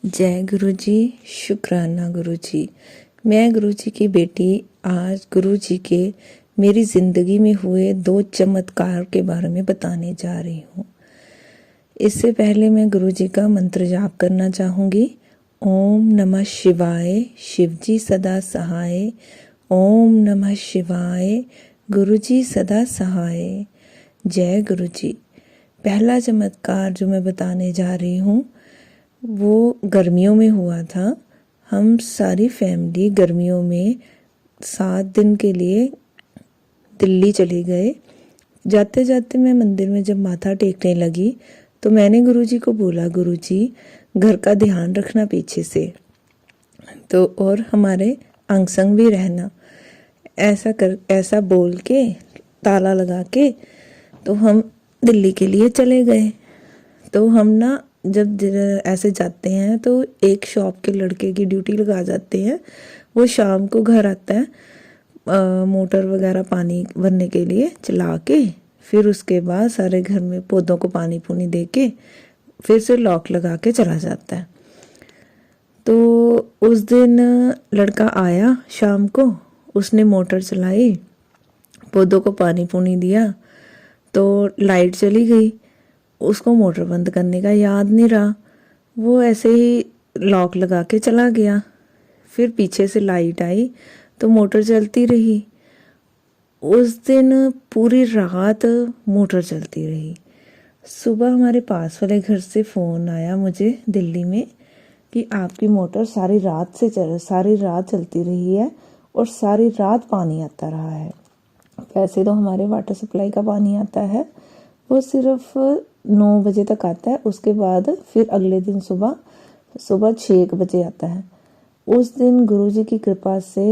जय गुरु जी। शुक्राना गुरु जी। मैं गुरु जी की बेटी आज गुरु जी के मेरी ज़िंदगी में हुए 2 चमत्कार के बारे में बताने जा रही हूँ। इससे पहले मैं गुरु जी का मंत्र जाप करना चाहूँगी। ओम नमः शिवाय, शिव जी सदा सहाय। ओम नमः शिवाय, गुरु जी सदा सहाय। जय गुरु जी। पहला चमत्कार जो मैं बताने जा रही हूँ वो गर्मियों में हुआ था। हम सारी फैमिली गर्मियों में 7 दिन के लिए दिल्ली चले गए। जाते जाते मैं मंदिर में जब माथा टेकने लगी तो मैंने गुरुजी को बोला, गुरुजी घर का ध्यान रखना पीछे से, तो और हमारे अंग संग भी रहना। ऐसा बोल के ताला लगा के तो हम दिल्ली के लिए चले गए। तो हम ना जब ऐसे जाते हैं तो एक शॉप के लड़के की ड्यूटी लगा जाते हैं। वो शाम को घर आता है मोटर वगैरह पानी भरने के लिए चला के, फिर उसके बाद सारे घर में पौधों को पानी पूनी दे के फिर से लॉक लगा के चला जाता है। तो उस दिन लड़का आया शाम को, उसने मोटर चलाई, पौधों को पानी पूनी दिया, तो लाइट चली गई। उसको मोटर बंद करने का याद नहीं रहा, वो ऐसे ही लॉक लगा के चला गया। फिर पीछे से लाइट आई तो मोटर चलती रही। उस दिन पूरी रात मोटर चलती रही। सुबह हमारे पास वाले घर से फ़ोन आया मुझे दिल्ली में कि आपकी मोटर सारी रात चलती रही है और सारी रात पानी आता रहा है। वैसे तो हमारे वाटर सप्लाई का पानी आता है, वो सिर्फ 9 बजे तक आता है, उसके बाद फिर अगले दिन सुबह 6 बजे आता है। उस दिन गुरुजी की कृपा से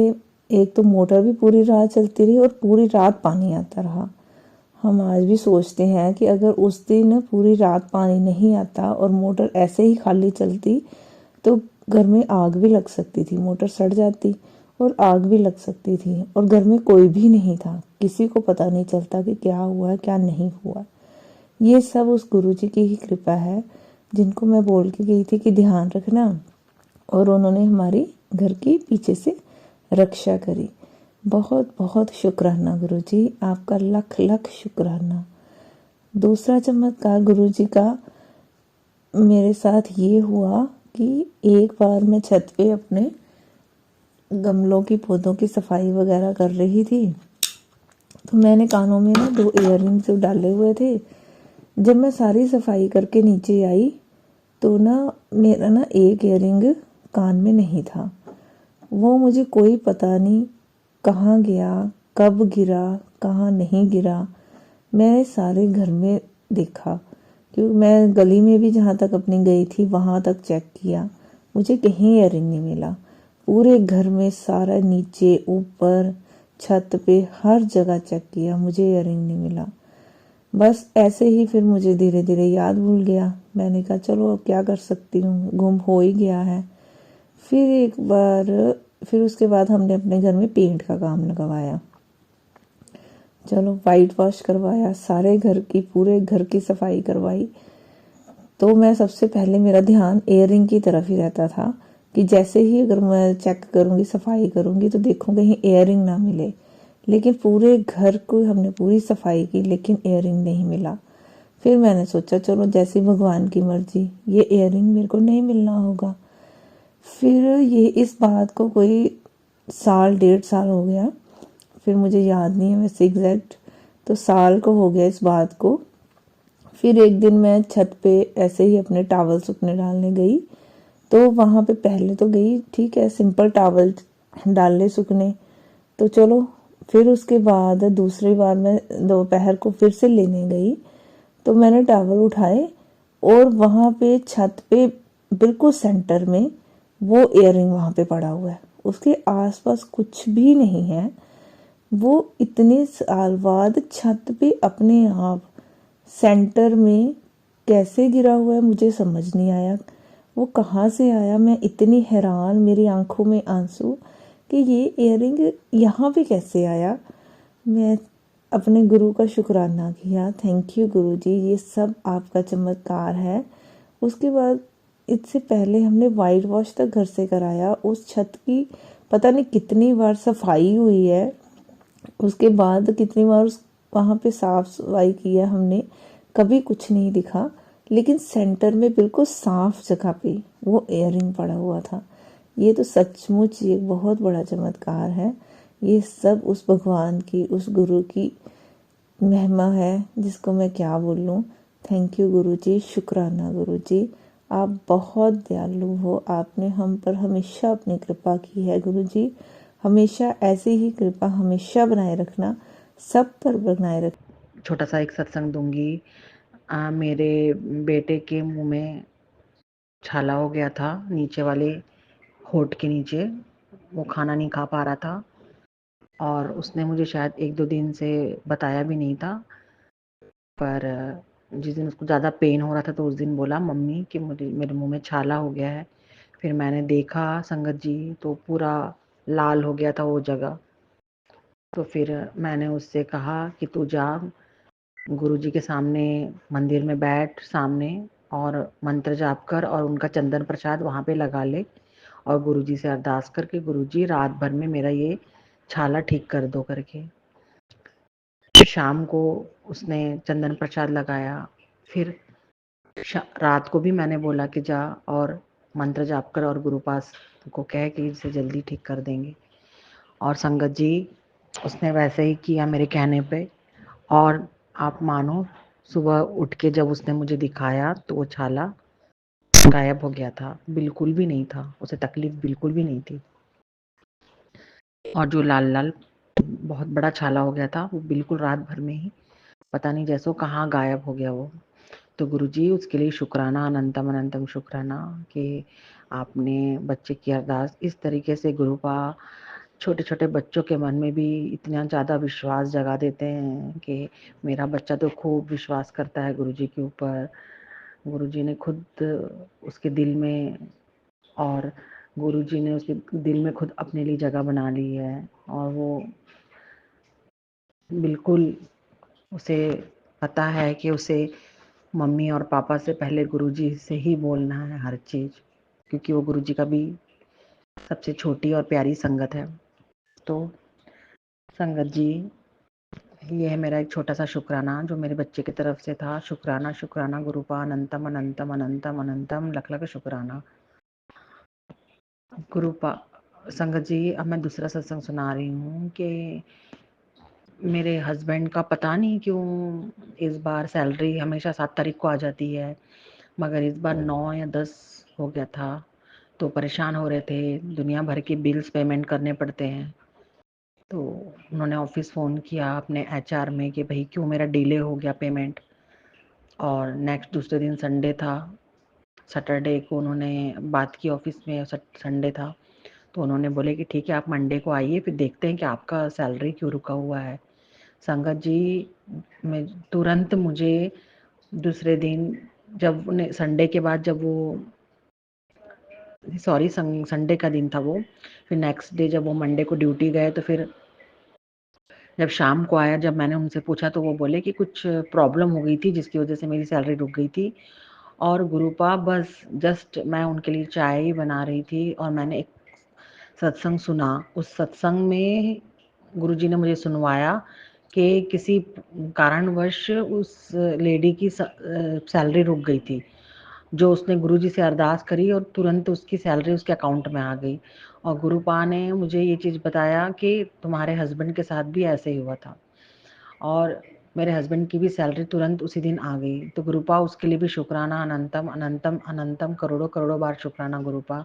एक तो मोटर भी पूरी रात चलती रही और पूरी रात पानी आता रहा। हम आज भी सोचते हैं कि अगर उस दिन पूरी रात पानी नहीं आता और मोटर ऐसे ही खाली चलती तो घर में आग भी लग सकती थी, मोटर सड़ जाती और आग भी लग सकती थी और घर में कोई भी नहीं था, किसी को पता नहीं चलता कि क्या हुआ क्या नहीं हुआ। ये सब उस गुरुजी की ही कृपा है, जिनको मैं बोल के गई थी कि ध्यान रखना, और उन्होंने हमारी घर की पीछे से रक्षा करी। बहुत बहुत शुक्राना गुरुजी, आपका लख लख शुक्राना। दूसरा चमत्कार गुरुजी का मेरे साथ ये हुआ कि एक बार मैं छत पे अपने गमलों की पौधों की सफाई वगैरह कर रही थी, तो मैंने कानों में ना 2 इयररिंग्स डाले हुए थे। जब मैं सारी सफाई करके नीचे आई तो ना मेरा ना एक इयररिंग कान में नहीं था। वो मुझे कोई पता नहीं कहाँ गया, कब गिरा, कहाँ नहीं गिरा। मैंने सारे घर में देखा, क्योंकि मैं गली में भी जहाँ तक अपनी गई थी वहाँ तक चेक किया, मुझे कहीं इयररिंग नहीं मिला। पूरे घर में सारा नीचे ऊपर छत पे हर जगह चेक किया, मुझे इयररिंग नहीं मिला। बस ऐसे ही फिर मुझे धीरे धीरे याद भूल गया। मैंने कहा चलो अब क्या कर सकती हूँ, गुम हो ही गया है। फिर उसके बाद हमने अपने घर में पेंट का काम लगवाया, चलो वाइट वॉश करवाया, सारे पूरे घर की सफाई करवाई। तो मैं सबसे पहले मेरा ध्यान इयररिंग की तरफ ही रहता था कि जैसे ही अगर मैं चेक करूँगी, सफाई करूँगी तो देखूँ कहीं इयररिंग ना मिले। लेकिन पूरे घर को हमने पूरी सफाई की लेकिन इयररिंग नहीं मिला। फिर मैंने सोचा चलो जैसी भगवान की मर्जी, ये इयररिंग मेरे को नहीं मिलना होगा। फिर ये इस बात को कोई 1.5 साल हो गया, फिर मुझे याद नहीं है वैसे एग्जैक्ट, तो साल को हो गया इस बात को। फिर एक दिन मैं छत पे ऐसे ही अपने टावल सूखने डालने गई, तो वहाँ पे पहले तो गई ठीक है सिंपल टावल डालने सूखने, तो चलो। फिर उसके बाद दूसरी बार मैं दोपहर को फिर से लेने गई, तो मैंने टावल उठाए और वहाँ पे छत पे बिल्कुल सेंटर में वो इयररिंग वहाँ पे पड़ा हुआ है, उसके आसपास कुछ भी नहीं है। वो इतने साल बाद छत पे अपने आप सेंटर में कैसे गिरा हुआ है मुझे समझ नहीं आया, वो कहाँ से आया। मैं इतनी हैरान, मेरी आंखों में आंसू कि ये इयररिंग यहाँ पे कैसे आया। मैं अपने गुरु का शुक्राना किया, थैंक यू गुरु जी, ये सब आपका चमत्कार है। उसके बाद इससे पहले हमने वाइट वॉश तक घर से कराया। उस छत की पता नहीं कितनी बार सफाई हुई है, उसके बाद कितनी बार उस वहाँ पे साफ सफाई की है हमने, कभी कुछ नहीं दिखा। लेकिन सेंटर में बिल्कुल साफ जगह पे वो एयरिंग पड़ा हुआ था। ये तो सचमुच एक बहुत बड़ा चमत्कार है। ये सब उस भगवान की, उस गुरु की महिमा है, जिसको मैं क्या बोलूँ। थैंक यू गुरु जी, शुक्राना गुरु जी। आप बहुत दयालु हो, आपने हम पर हमेशा अपनी कृपा की है गुरु जी। हमेशा ऐसी ही कृपा हमेशा बनाए रखना, सब पर बनाए रख। छोटा सा एक सत्संग दूंगी। मेरे बेटे के मुंह में छाला हो गया था, नीचे वाले होठ के नीचे। वो खाना नहीं खा पा रहा था और उसने मुझे शायद 1-2 दिन से बताया भी नहीं था। पर जिस दिन उसको ज़्यादा पेन हो रहा था तो उस दिन बोला मम्मी कि मुझे मेरे मुंह में छाला हो गया है। फिर मैंने देखा संगत जी तो पूरा लाल हो गया था वो जगह। तो फिर मैंने उससे कहा कि तू जा गुरुजी के सामने मंदिर में बैठ सामने और मंत्र जाप कर और उनका चंदन प्रसाद वहाँ पे लगा ले और गुरुजी से अरदास करके गुरुजी रात भर में मेरा ये छाला ठीक कर दो करके। शाम को उसने चंदन प्रसाद लगाया। फिर रात को भी मैंने बोला कि जा और मंत्र जाप कर और गुरु पास को कह कि इसे जल्दी ठीक कर देंगे। और संगत जी उसने वैसे ही किया मेरे कहने पे। और आप मानो सुबह उठ के जब उसने मुझे दिखाया तो वो छाला गायब हो गया था, बिल्कुल भी नहीं था, उसे तकलीफ बिल्कुल भी नहीं थी। और जो लाल लाल बहुत बड़ा छाला हो गया था वो बिल्कुल रात भर में ही पता नहीं जैसो कहाँ गायब हो गया वो। तो गुरुजी उसके लिए शुक्राना, अनंतम अनंतम शुक्राना कि आपने बच्चे की अरदास इस तरीके से गुरुपा छोटे छोटे बच्चों के मन में भी इतना ज़्यादा विश्वास जगा देते हैं कि मेरा बच्चा तो खूब विश्वास करता है गुरुजी के ऊपर। गुरुजी ने खुद उसके दिल में और गुरुजी ने उसके दिल में खुद अपने लिए जगह बना ली है। और वो बिल्कुल उसे पता है कि उसे मम्मी और पापा से पहले गुरुजी से ही बोलना है हर चीज़, क्योंकि वो गुरुजी का भी सबसे छोटी और प्यारी संगत है। तो संगत जी ये है मेरा एक छोटा सा शुक्राना जो मेरे बच्चे की तरफ से था। शुक्राना शुक्राना गुरुपा, अनंतम अनंतम अनंतम अनंतम, लख लख शुक्राना गुरुपा। संगत जी अब मैं दूसरा सत्संग सुना रही हूँ कि मेरे हस्बैंड का पता नहीं क्यों इस बार सैलरी हमेशा 7 तारीख को आ जाती है, मगर इस बार 9 या 10 हो गया था। तो परेशान हो रहे थे, दुनिया भर के बिल्स पेमेंट करने पड़ते हैं। तो उन्होंने ऑफिस फ़ोन किया अपने एचआर में कि भाई क्यों मेरा डिले हो गया पेमेंट। और नेक्स्ट दूसरे दिन संडे था, सैटरडे को उन्होंने बात की ऑफिस में, संडे था तो उन्होंने बोले कि ठीक है आप मंडे को आइए फिर देखते हैं कि आपका सैलरी क्यों रुका हुआ है। संगत जी मैं तुरंत मुझे दूसरे दिन जब उन्हें संडे के बाद जब वो सॉरी संडे का दिन था वो, फिर नेक्स्ट डे जब वो मंडे को ड्यूटी गए तो फिर जब शाम को आया, जब मैंने उनसे पूछा तो वो बोले कि कुछ प्रॉब्लम हो गई थी जिसकी वजह से मेरी सैलरी रुक गई थी। और गुरुपा बस जस्ट मैं उनके लिए चाय ही बना रही थी और मैंने एक सत्संग सुना। उस सत्संग में गुरुजी ने मुझे सुनवाया कि किसी कारणवश उस लेडी की सैलरी रुक गई थी, जो उसने गुरुजी से अरदास करी और तुरंत उसकी सैलरी उसके अकाउंट में आ गई। और गुरुपा ने मुझे ये चीज़ बताया कि तुम्हारे हस्बैंड के साथ भी ऐसे ही हुआ था और मेरे हस्बैंड की भी सैलरी तुरंत उसी दिन आ गई। तो गुरुपा उसके लिए भी शुक्राना, अनंतम अनंतम अनंतम करोड़ों करोड़ों बार शुक्राना गुरुपा।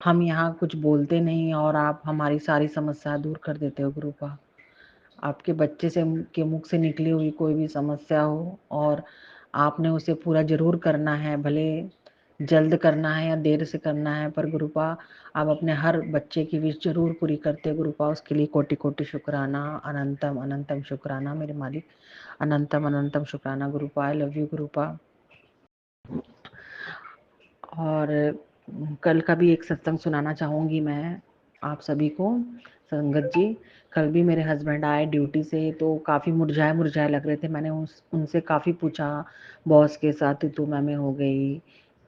हम यहाँ कुछ बोलते नहीं और आप हमारी सारी समस्या दूर कर देते हो गुरुपा। आपके बच्चे से के मुख से निकली हुई कोई भी समस्या हो और आपने उसे पूरा ज़रूर करना है, भले जल्द करना है या देर से करना है, पर गुरुपा आप अपने हर बच्चे की विश ज़रूर पूरी करते हो गुरुपा। उसके लिए कोटि कोटि शुक्राना, अनंतम अनंतम शुक्राना मेरे मालिक, अनंतम अनंतम शुक्राना गुरुपा। I love you गुरुपा। और कल का भी एक सत्संग सुनाना चाहूँगी मैं आप सभी को। संगत जी कल भी मेरे हस्बैंड आए ड्यूटी से तो काफ़ी मुरझाए मुरझाए लग रहे थे। मैंने उनसे काफ़ी पूछा बॉस के साथ तू मैं में हो गई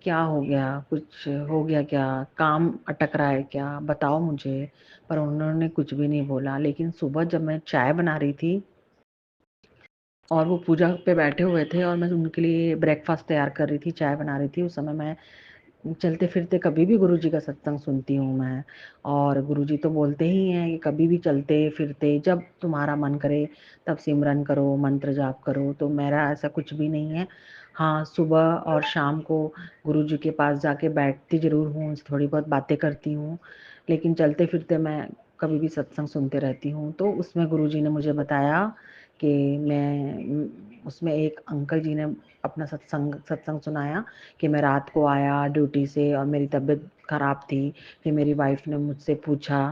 क्या हो गया? कुछ हो गया क्या? काम अटक रहा है क्या? बताओ मुझे। पर उन्होंने कुछ भी नहीं बोला। लेकिन सुबह जब मैं चाय बना रही थी और वो पूजा पे बैठे हुए थे और मैं उनके लिए ब्रेकफास्ट तैयार कर रही थी, चाय बना रही थी, उस समय मैं चलते फिरते कभी भी गुरुजी का सत्संग सुनती हूँ मैं। और गुरुजी तो बोलते ही हैं कि कभी भी चलते फिरते जब तुम्हारा मन करे तब सिमरन करो, मंत्र जाप करो। तो मेरा ऐसा कुछ भी नहीं है। हाँ, सुबह और शाम को गुरुजी के पास जाके बैठती ज़रूर हूँ, उनसे थोड़ी बहुत बातें करती हूँ, लेकिन चलते फिरते मैं कभी भी सत्संग सुनते रहती हूँ। तो उसमें गुरुजी ने मुझे बताया कि उसमें एक अंकल जी ने अपना सत्संग सुनाया कि मैं रात को आया ड्यूटी से और मेरी तबीयत ख़राब थी। फिर मेरी वाइफ ने मुझसे पूछा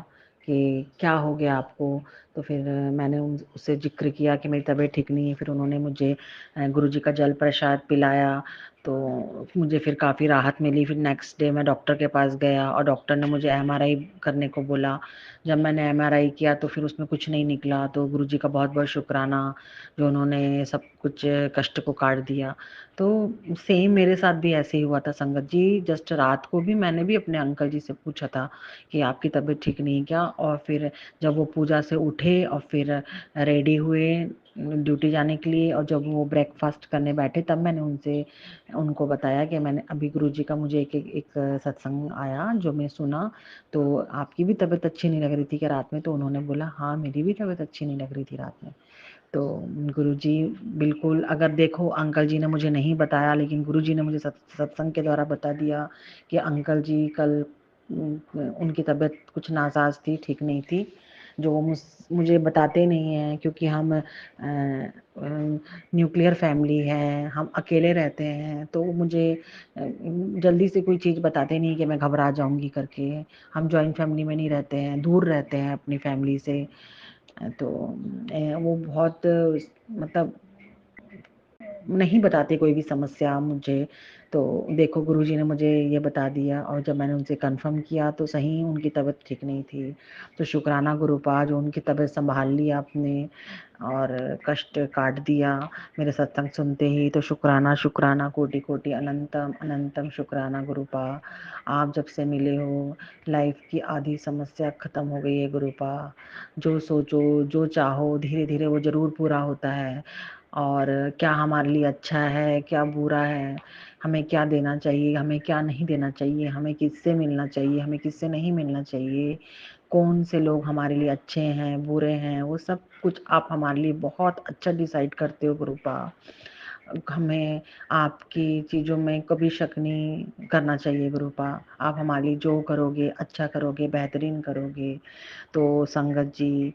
कि क्या हो गया आपको? तो फिर मैंने उससे ज़िक्र किया कि मेरी तबीयत ठीक नहीं है। फिर उन्होंने मुझे गुरुजी का जल प्रसाद पिलाया, तो मुझे फिर काफ़ी राहत मिली। फिर नेक्स्ट डे मैं डॉक्टर के पास गया और डॉक्टर ने मुझे एमआरआई करने को बोला। जब मैंने एमआरआई किया तो फिर उसमें कुछ नहीं निकला। तो गुरुजी का बहुत-बहुत शुक्राना, जो उन्होंने सब कुछ कष्ट को काट दिया। तो सेम मेरे साथ भी ऐसे ही हुआ था संगत जी। जस्ट रात को भी मैंने भी अपने अंकल जी से पूछा था कि आपकी तबीयत ठीक नहीं है क्या? और फिर जब वो पूजा से उठे और फिर रेडी हुए ड्यूटी जाने के लिए और जब वो ब्रेकफास्ट करने बैठे तब मैंने उनको बताया कि मैंने अभी गुरुजी का मुझे एक सत्संग आया जो मैं सुना, तो आपकी भी तबीयत अच्छी नहीं लग रही थी क्या रात में? तो उन्होंने बोला हाँ, मेरी भी तबीयत अच्छी नहीं लग रही थी रात में। तो गुरुजी बिल्कुल, अगर देखो अंकल जी ने मुझे नहीं बताया लेकिन गुरुजी ने मुझे सत्संग के द्वारा बता दिया कि अंकल जी कल उनकी तबीयत कुछ नासाज थी, ठीक नहीं थी, जो वो मुझे बताते नहीं हैं क्योंकि हम न्यूक्लियर फैमिली है, हम अकेले रहते हैं। तो वो मुझे जल्दी से कोई चीज़ बताते नहीं कि मैं घबरा जाऊंगी करके। हम जॉइंट फैमिली में नहीं रहते हैं, दूर रहते हैं अपनी फैमिली से। तो वो बहुत मतलब नहीं बताते कोई भी समस्या मुझे। तो देखो गुरुजी ने मुझे ये बता दिया और जब मैंने उनसे कंफर्म किया तो सही उनकी तबीयत ठीक नहीं थी। तो शुक्राना गुरुपा जो उनकी तबीयत संभाल लिया आपने और कष्ट काट दिया मेरे सत्संग सुनते ही। तो शुक्राना शुक्राना कोटि कोटि अनंतम अनंतम शुक्राना गुरुपा। आप जब से मिले हो लाइफ की आधी समस्या ख़त्म हो गई है गुरुपा। जो सोचो जो चाहो धीरे धीरे वो ज़रूर पूरा होता है। और क्या हमारे लिए अच्छा है क्या बुरा है, हमें क्या देना चाहिए हमें क्या नहीं देना चाहिए, हमें किससे मिलना चाहिए हमें किससे नहीं मिलना चाहिए, कौन से लोग हमारे लिए अच्छे हैं बुरे हैं, वो सब कुछ आप हमारे लिए बहुत अच्छा डिसाइड करते हो गुरुपा। हमें आपकी चीज़ों में कभी शक नहीं करना चाहिए गुरुपा। आप हमारे लिए जो करोगे अच्छा करोगे बेहतरीन करोगे। तो संगत जी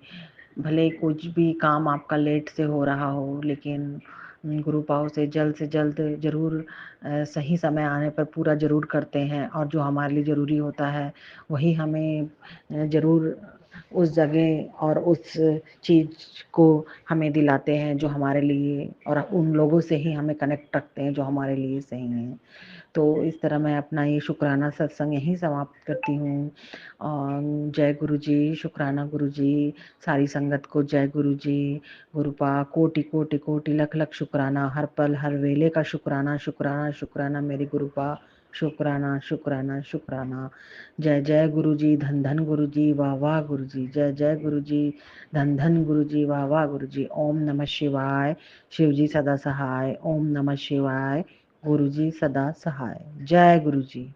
भले कुछ भी काम आपका लेट से हो रहा हो लेकिन गुरुपाओं से जल्द ज़रूर सही समय आने पर पूरा ज़रूर करते हैं और जो हमारे लिए ज़रूरी होता है वही हमें ज़रूर उस जगह और उस चीज़ को हमें दिलाते हैं जो हमारे लिए, और उन लोगों से ही हमें कनेक्ट रखते हैं जो हमारे लिए सही हैं। तो इस तरह मैं अपना ये शुक्राना सत्संग यहीं समाप्त करती हूँ। जय गुरु जी, शुक्राना गुरु जी, सारी संगत को जय गुरु जी। गुरुपा कोटि कोटि कोटि लख लख शुक्राना, हर पल हर वेले का शुक्राना शुक्राना शुक्राना मेरे गुरुपा। शुक्राना शुक्राना शुक्राना। जय जय गुरु जी, धन धन गुरु जी, वाह वाह गुरु जी। जय जय गुरु जी, धन धन गुरु जी, वाह वाह गुरु जी। ओम नमः शिवाय। शिव जी सदा सहाय। ओम नमः शिवाय। गुरु जी सदा सहाय। जय गुरु जी।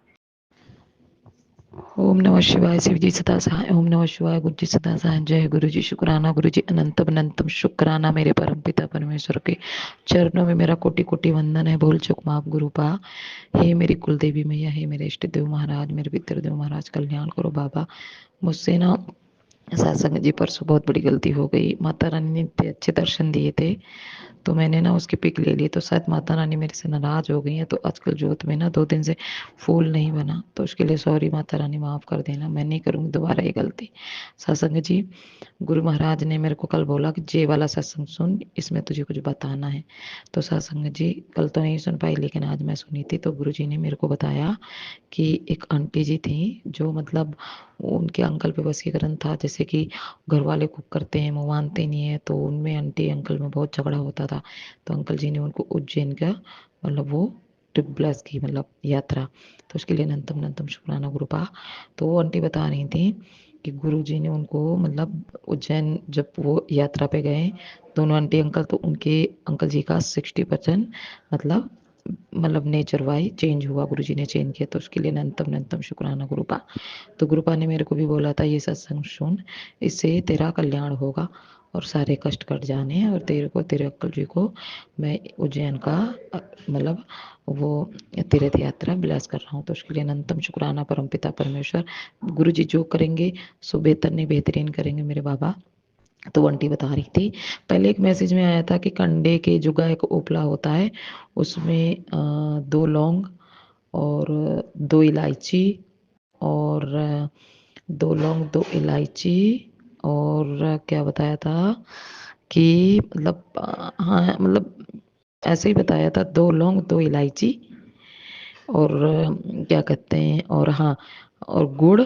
ओम नमः शिवाय। शिव जी सदा सहाय। ओम नमः शिवाय। गुरु जी सदा सहाय। जय गुरु जी। शुक्राना गुरु जी, अनंतम अनंतम शुक्राना मेरे परम पिता परमेश्वर के चरणों में मेरा कोटि कोटि वंदन है। भूल चुक माफ गुरुपा। हे मेरी कुल देवी मैया, हे मेरे इष्ट देव महाराज, मेरे पितृ देव महाराज, कल्याण करो बाबा। मुझसे ना सत्संग जी परसों बहुत बड़ी गलती हो गई। माता रानी ने इतने अच्छे दर्शन दिए थे तो मैंने ना उसकी पिक ले ली, तो शायद माता रानी मेरे से नाराज हो गई है। तो आजकल जोत में ना 2 दिन से फूल नहीं बना, तो उसके लिए सॉरी माता रानी, माफ कर देना, मैं नहीं करूँगी दोबारा ये गलती। सत्संग जी, गुरु महाराज ने मेरे को कल बोला कि जे वाला सत्संग सुन, इसमें तुझे कुछ बताना है। तो सत्संग जी कल तो नहीं सुन पाई लेकिन आज मैं सुनी थी। तो गुरु जी ने मेरे को बताया कि एक आंटी जी थी जो मतलब उनके अंकल पे वशीकरण था, जैसे कि घर वाले कुक करते हैं वो मानते नहीं है, तो उनमें आंटी अंकल में बहुत झगड़ा होता था। तो अंकल जी ने उनको उज्जैन का मतलब वो ट्रिप ब्लेस की मतलब यात्रा। तो उसके लिए अनंतम अनंतम शुक्राना गुरुपा। तो वो आंटी बता रही थी कि गुरुजी ने उनको मतलब उज्जैन जब वो यात्रा पे गए, दोनों आंटी अंकल, तो उनके अंकल जी का 60% मतलब नेचर वाइज चेंज हुआ, गुरुजी ने चेंज किया। तो उसके लिए अनंतम अनंतम शुक्राना गुरुपा। तो गुरुपा ने मेरे को भी बोला था ये सत्संग सुन, इससे तेरा कल्याण होगा और सारे कष्ट कट जाने हैं, और तेरे को तेरे अंकल जी को मैं उज्जैन का मतलब वो तीर्थ यात्रा ब्लेस कर रहा हूँ। तो उसके लिए अनंतम शुक्राना परमपिता परमेश्वर। गुरु जी जो करेंगे सो बेहतर नहीं बेहतरीन करेंगे मेरे बाबा। तो आंटी बता रही थी, पहले एक मैसेज में आया था कि कंडे के जो गाय का उपला होता है उसमें 2 लौंग और 2 इलायची और 2 लौंग 2 इलायची और क्या बताया था कि मतलब हाँ मतलब ऐसे ही बताया था, 2 लौंग 2 इलायची और क्या कहते हैं, और हाँ और गुड़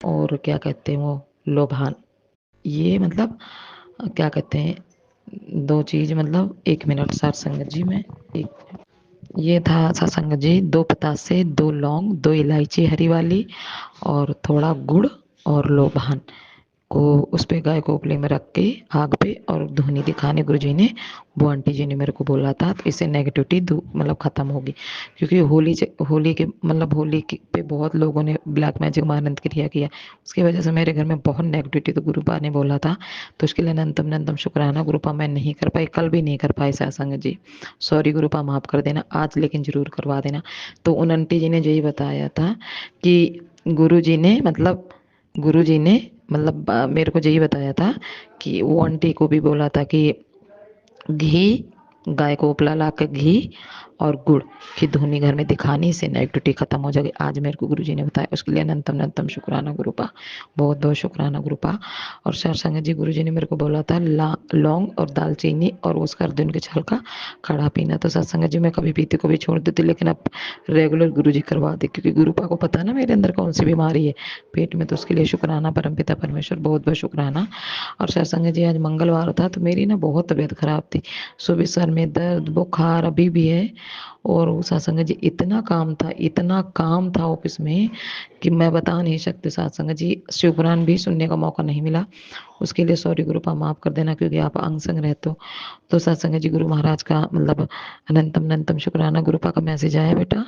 और क्या कहते हैं वो लोभान। ये मतलब क्या कहते हैं 2 चीज, मतलब 1 मिनट सत्संग जी में एक ये था सत्संग जी, 2 पतासे 2 लौंग 2 इलायची हरी वाली और थोड़ा गुड़ और लोबान को उस पे गाय को उपले में रख के आग पे और धुनी दिखाने गुरुजी ने, वो आंटी जी ने मेरे को बोला था। तो इससे नेगेटिविटी मतलब खत्म होगी, क्योंकि होली के मतलब पे बहुत लोगों ने ब्लैक मैजिक मानंद क्रिया किया, उसकी वजह से मेरे घर में बहुत नेगेटिविटी, तो गुरुपा ने बोला था। तो उसके लिए अनंतम अनंतम शुक्राना गुरुपा। मैं नहीं कर पाई, कल भी नहीं कर पाई सत्संग जी, सॉरी गुरुपा, माफ कर देना, आज लेकिन जरूर करवा देना। तो उन आंटी जी ने यही बताया था कि गुरु जी ने मेरे को यही बताया था कि वो आंटी को भी बोला था कि घी, गाय को उपला ला के घी और गुड़ की धुनी घर में दिखाने से नेगेटिविटी खत्म हो जाएगी। आज मेरे को गुरुजी ने बताया, उसके लिए अनंतम अनंतम शुक्राना गुरुपा, बहुत बहुत शुक्राना गुरुपा। और सत्संग जी गुरुजी ने मेरे को बोला था लौंग और दालचीनी और उसका अर्जुन के छाल का काढ़ा पीना। तो सत्संग जी मैं कभी पीती कभी छोड़ देती, लेकिन अब रेगुलर गुरुजी करवा दे, क्योंकि गुरुपा को पता है ना मेरे अंदर कौन सी बीमारी है पेट में। तो उसके लिए शुक्राना परमपिता परमेश्वर, बहुत बहुत शुक्राना। और सत्संग जी आज मंगलवार था तो मेरी ना बहुत तबीयत खराब थी, सुबह सर में दर्द बुखार अभी भी है। और वो सत्संग जी इतना काम था ऑफिस में कि मैं बता नहीं सकती। सत्संग जी शिवपुराण भी सुनने का मौका नहीं मिला, उसके लिए सॉरी गुरुपा, माफ कर देना, क्योंकि आप अंग संग रहते हो। तो सत्संग जी गुरु महाराज का अनंतम अनंतम शुक्राना गुरुपा का मैसेज आया बेटा,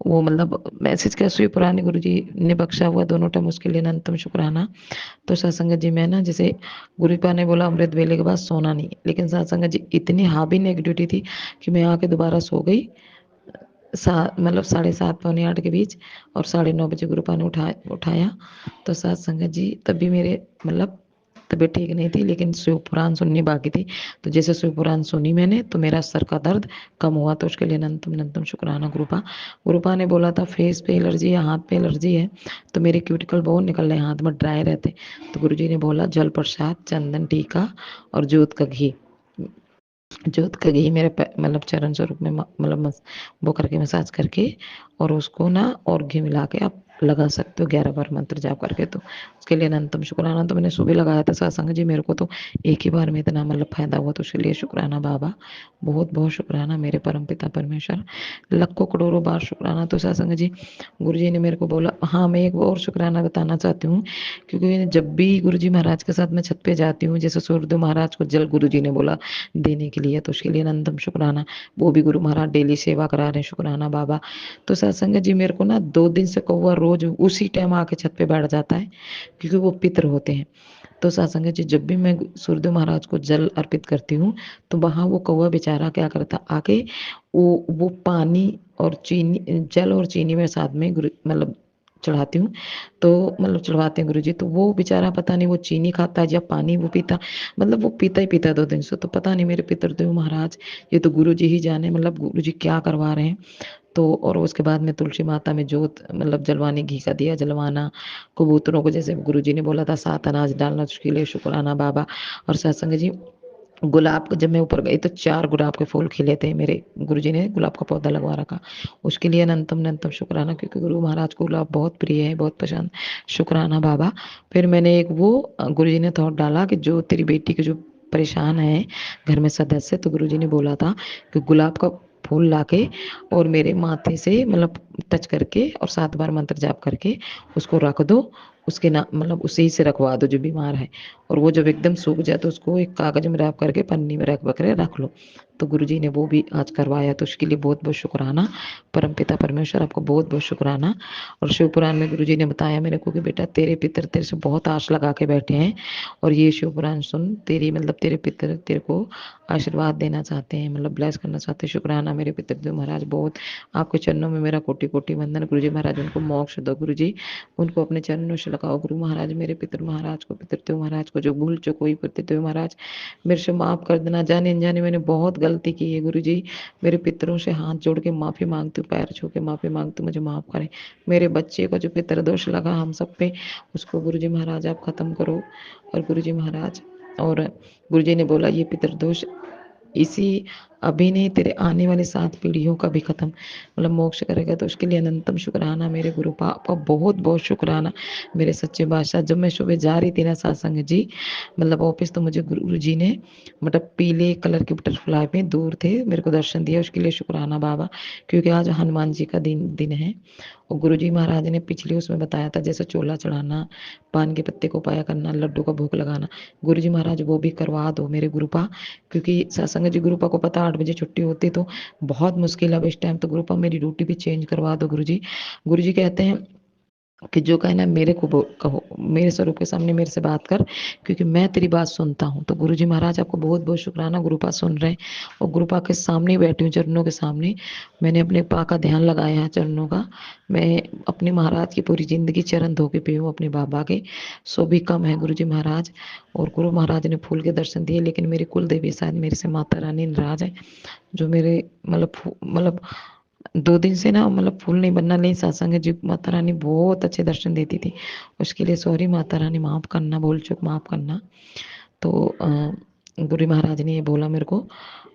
वो मैसेज क्या शिवपुराण गुरु जी ने बख्शा हुआ दोनों टाइम, उसके लिए अनंतम शुक्राना। तो सत्संग जी मैं ना जैसे गुरुपा ने बोला अमृत वेले के बाद सोना नहीं, लेकिन सत्संग जी इतनी हावी नेगेटिविटी थी कि मैं आके दोबारा सो गई 7:30 पौने 8 के बीच, और 9:30 गुरुपा ने उठाया। तो सत्संग जी तभी मेरे तबीयत ठीक नहीं थी, लेकिन शिव पुराण सुननी बाकी थी। तो जैसे शिव पुराण सुनी मैंने तो मेरा सर का दर्द कम हुआ। तो उसके लिए अनंतम अनंतम शुक्राना गुरुपा। गुरुपा ने बोला था फेस पे एलर्जी है, हाथ पे एलर्जी है, तो मेरे क्यूटिकल बहुत निकल रहे हैं, हाथ में ड्राई रहते। तो गुरुजी ने बोला जल प्रसाद, चंदन टीका और जोत का घी मेरे चरण स्वरूप में वो करके मसाज करके, और उसको ना और घी मिला के आप लगा सकते हो 11 बार मंत्र जाप करके। तो उसके लिए अनंतम शुक्राना। तो मैंने सुबह लगाया था सत्संग जी, मेरे को तो एक ही बार में इतना फायदा हुआ। तो उसके लिए शुक्राना बाबा, बहुत बहुत शुक्राना मेरे परम पिता परमेश्वर, लाखों करोड़ों बार शुक्राना। तो सत्संग जी गुरु जी ने मेरे को बोला, हाँ मैं एक और शुक्राना बताना चाहती हूँ, क्योंकि जब भी गुरु जी महाराज के साथ मैं छत पे जाती हूँ, जैसे सूर्यदेव महाराज को जल गुरु जी ने बोला देने के लिए, तो उसके लिए अनंतम शुक्राना। वो भी गुरु महाराज डेली सेवा करा रहे हैं, शुक्राना बाबा। तो सत्संग जी मेरे को ना 2 दिन से कौवा रोज उसी टाइम आके छत पे बैठ जाता है, क्योंकि वो पितर होते हैं। तो सत्संग जी जब भी मैं सूर्यदेव महाराज को जल अर्पित करती हूँ, तो वहां वो कौवा बेचारा क्या करता, आके वो पानी और चीनी, जल और चीनी में साथ में गुरु चढ़ाती हूँ। तो चढ़वाते हैं गुरु जी, तो वो बेचारा पता नहीं वो चीनी खाता है या पानी वो पीता, वो पीता ही पीता 2 दिन से। तो पता नहीं मेरे पितृदेव महाराज, ये तो गुरु जी ही जाने गुरु जी क्या करवा रहे हैं। तो और उसके बाद में तुलसी माता में जोत जलवाने, घी का दिया जलवाना, कबूतरों को जैसे गुरुजी ने बोला था 7 अनाज डालना, उसके लिए शुक्राना बाबा। और सत्संग जी गुलाब जब मैं ऊपर गई तो 4 गुलाब के फूल खिले थे, मेरे गुरुजी ने गुलाब का पौधा लगवा रखा, उसके लिए अनंतम अनंतम शुक्राना, क्योंकि गुरु महाराज को गुलाब बहुत प्रिय है, बहुत पसंद, शुक्राना बाबा। फिर मैंने एक वो गुरुजी ने थॉट डाला कि जो तेरी बेटी के जो परेशान है घर में सदस्य, तो गुरुजी ने बोला था कि गुलाब का फूल लाके और मेरे माथे से मतलब टच करके और 7 बार मंत्र जाप करके उसको रख दो। उसके ना मतलब उसी से रखवा दो जो बीमार है, और वो जब एकदम सूख जाए तो उसको एक कागज में रैप करके पन्नी में रख बकरे रख लो। तो गुरुजी ने वो भी आज करवाया, तो उसके लिए बहुत बहुत शुक्राना। परमपिता परमेश्वर आपको बहुत बहुत शुक्राना। और शिव पुराण में गुरुजी ने बताया मेरे को कि बेटा तेरे पितर तेरे से बहुत आश लगा के बैठे हैं, और ये शिव पुराण सुन, तेरी मतलब तेरे पितर तेरे को आशीर्वाद देना चाहते हैं, मतलब ब्लेस करना चाहते हैं। शुक्राना मेरे पितृदेव महाराज, बहुत आपके चरणों में मेरा कोटि कोटि वंदन। गुरुजी महाराज उनको मोक्ष दो, गुरुजी उनको अपने चरणों से लगाओ। गुरु महाराज मेरे पितर महाराज को, पितृदेव महाराज को जो भूल चुको हुई पितृदेव महाराज मेरे से माफ कर देना। जाने अनजाने मैंने बहुत गलती की है गुरुजी, मेरे पितरों से हाथ जोड़ के माफी मांगती हूँ, पैर छू के माफी मांगती हूँ, मुझे माफ करें। मेरे बच्चे को जो पितृदोष लगा हम सब पे, उसको गुरुजी महाराज आप खत्म करो। और गुरुजी महाराज और गुरुजी ने बोला ये पितृदोष इसी अभी नहीं, तेरे आने वाले 7 पीढ़ियों का भी खत्म मतलब मोक्ष करेगा। तो उसके लिए अनंतम शुक्राना मेरे गुरु आपका बहुत बहुत शुक्राना मेरे सच्चे बादशाह। जब मैं सुबह जा रही थी ना सत्संग जी मतलब ऑफिस, तो मुझे गुरु जी ने मतलब पीले कलर के बटरफ्लाई में दूर थे मेरे को दर्शन दिया, उसके लिए शुक्राना बाबा। क्योंकि आज हनुमान जी का दिन है, और गुरु जी महाराज ने पिछले उसमें बताया था जैसे चोला चढ़ाना, पान के पत्ते को पाया करना, लड्डू का भोग लगाना। गुरु जी महाराज वो भी करवा दो मेरे गुरुपा, क्योंकि सत्संग जी गुरुपा को पता 8 बजे छुट्टी होती तो बहुत मुश्किल है अब इस टाइम। तो गुरुपा मेरी ड्यूटी भी चेंज करवा दो गुरु जी। गुरु जी कहते हैं कि जो कहना है मेरे को कहो, मेरे स्वरूप के सामने मेरे से बात कर, क्योंकि मैं तेरी बात सुनता हूँ। तो गुरुजी महाराज आपको बहुत बहुत शुक्राना, गुरुपा सुन रहे हैं और गुरुपा के सामने बैठी हूँ, चरणों के सामने। मैंने अपने पा का ध्यान लगाया है चरणों का। मैं अपने महाराज की पूरी जिंदगी चरण धो के पी हूँ अपने बाबा के, सो भी कम है गुरुजी महाराज। और गुरु महाराज ने फूल के दर्शन दिए, लेकिन मेरी कुल देवी शायद मेरे से माता रानी नाराज है, जो मेरे मतलब 2 दिन से ना मतलब फूल नहीं बनना। नहीं सत्संग जी माता रानी बहुत अच्छे दर्शन देती थी, उसके लिए सॉरी माता रानी, माफ करना, भूल चूक माफ करना। तो गुरु महाराज ने ये बोला मेरे को,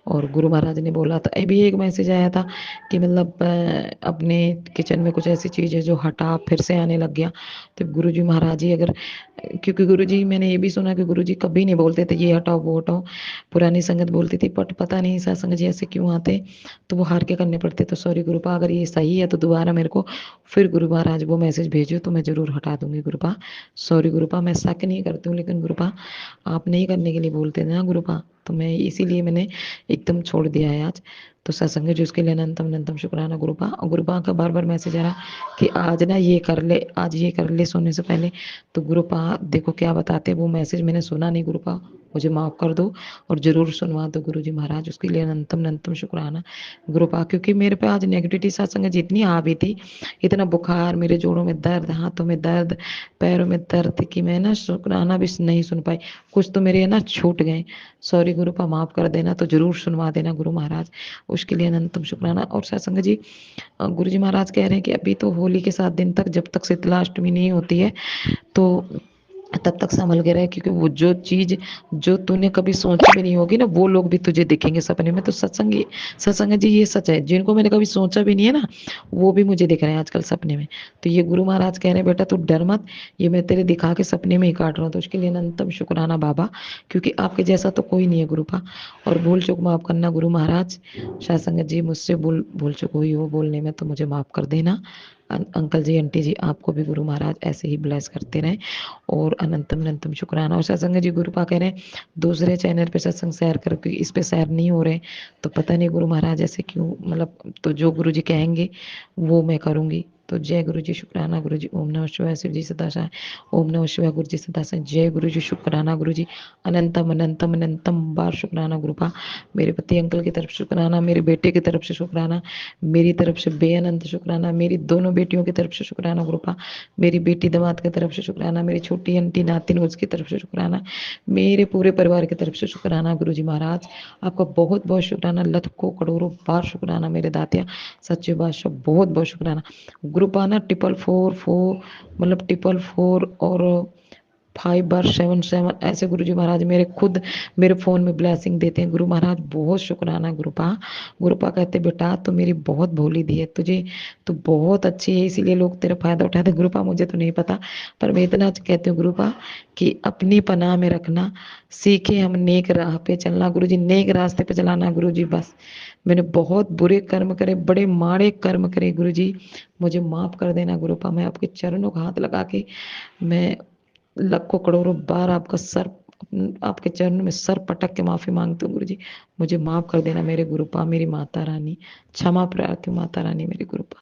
और गुरु महाराज ने बोला था अभी एक मैसेज आया था कि मतलब अपने किचन में कुछ ऐसी चीज़ है जो हटा फिर से आने लग गया। तो गुरु जी महाराज ही अगर, क्योंकि गुरु जी मैंने ये भी सुना कि गुरु जी कभी नहीं बोलते थे ये हटाओ वो हटाओ, पुरानी संगत बोलती थी, बट पता नहीं सत्संग जी ऐसे क्यों आते, तो वो हार के करने पड़ते। तो सॉरी गुरुपा, अगर ये सही है तो दोबारा मेरे को फिर गुरु महाराज वो मैसेज भेजो तो मैं जरूर हटा दूंगी गुरुपा। सॉरी गुरुपा, मैं शक नहीं करती हूँ, लेकिन गुरुपा आप नहीं करने के लिए बोलते थे ना गुरुपा, तो मैं इसीलिए मैंने एकदम छोड़ दिया है आज। तो सत्संग जी उसके लिए अनंतम अनंतम शुक्राना गुरुपा। और गुरुपा का बार बार मैसेज आ रहा कि आज ना ये कर ले, आज ये कर ले सोने से पहले। तो गुरुपा देखो क्या बताते, वो मैसेज मैंने सुना नहीं गुरुपा, मुझे माफ कर दो और जरूर सुनवा दो गुरु जी महाराज, उसके लिए अनंतम अनंतम शुक्राना गुरुपा। क्योंकि मेरे पे आज नेगेटिविटी सत्संग जितनी हावी थी, इतना बुखार, मेरे जोड़ों में दर्द, हाथों में दर्द, पैरों में दर्द कि मैं ना शुक्राना भी नहीं सुन पाई, कुछ तो मेरे ना छूट गए। सॉरी गुरुपा, माफ कर देना, तो जरूर सुनवा देना गुरु महाराज, उसके लिए अनंतम शुक्राना। और सत्संग जी गुरु जी महाराज कह रहे हैं कि अभी तो होली के 7 दिन तक, जब तक शीतलाष्टमी नहीं होती है तो तब तक संभल के रहे, क्योंकि वो जो चीज जो तूने कभी सोची भी नहीं होगी ना, वो लोग भी तुझे दिखेंगे सपने में। तो सत्संग जी ये सच है, जिनको मैंने कभी सोचा भी नहीं है ना, वो भी मुझे दिख रहे हैं आजकल सपने में। तो ये गुरु महाराज कह रहे हैं बेटा तू डर मत, ये मैं तेरे दिखा के सपने में ही काट रहा हूँ। तो उसके लिए अनंतम शुक्राना बाबा, क्योंकि आपके जैसा तो कोई नहीं है गुरुपा। और भूल चूक माफ करना गुरु महाराज, सत्संग जी मुझसे भूल चूक हुई हो बोलने में तो मुझे माफ कर देना। अंकल जी आंटी जी आपको भी गुरु महाराज ऐसे ही ब्लेस करते रहें, और अनंतम अनंतम शुक्राना। और सत्संग जी गुरुपा कह रहे हैं दूसरे चैनल पे सत्संग शेयर करो, क्योंकि इस पे शेयर नहीं हो रहे, तो पता नहीं गुरु महाराज ऐसे क्यों, मतलब तो जो गुरु जी कहेंगे वो मैं करूंगी। तो जय गुरु जी, शुक्राना गुरु जी, ओम नमः शिवाय, शिव जी सदा सहाय, ओम नमः शिवाय, गुरु जी सदा सहाय, जय गुरु जी, शुक्राना गुरु जी, अनंतम अनंतम अनंतम बार शुक्राना गुरुपा। मेरे पति अंकल की तरफ शुक्राना, मेरे बेटे की तरफ से शुक्राना, मेरी तरफ से बेअनंत शुक्राना, मेरी दोनों बेटियों की तरफ से शुक्राना गुरुपा, मेरी बेटी दामाद की तरफ से शुक्राना, मेरी छोटी आंटी नातिन उसकी तरफ से शुक्राना, मेरे पूरे परिवार की तरफ से शुक्राना गुरु जी महाराज। आपका बहुत बहुत शुक्राना, लाखों करोड़ों बार शुक्राना मेरे दातिया सच्चे बादशाह, बहुत बहुत शुक्राना। ग्रुप आना 444 मतलब 444 और 5 बार 7 ऐसे गुरु जी महाराज मेरे खुद मेरे फोन में ब्लेसिंग देते हैं। गुरु महाराज बहुत शुक्राना गुरुपा। गुरुपा कहते बेटा तो मेरी बहुत भोली दी है तुझे, तो बहुत अच्छी है, इसीलिए लोग तेरा फायदा उठाते। गुरुपा मुझे तो नहीं पता, पर मैं इतना कहती हूँ गुरुपा कि अपनी पनाह में रखना, सीखे हम नेक राह पे चलना गुरु जी, नेक रास्ते पे चलाना गुरु जी, बस मैंने बहुत बुरे कर्म करे, बड़े माड़े कर्म करे गुरुजी, मुझे माफ कर देना गुरुपा। मैं आपके चरणों का हाथ लगा के मैं लाखों करोड़ों बार आपके चरणों में सर पटक के माफी मांगती हूँ गुरुजी, मुझे माफ कर देना मेरे गुरुपा, मेरी माता रानी, क्षमा प्रार्थी हूँ माता रानी मेरे गुरुपा।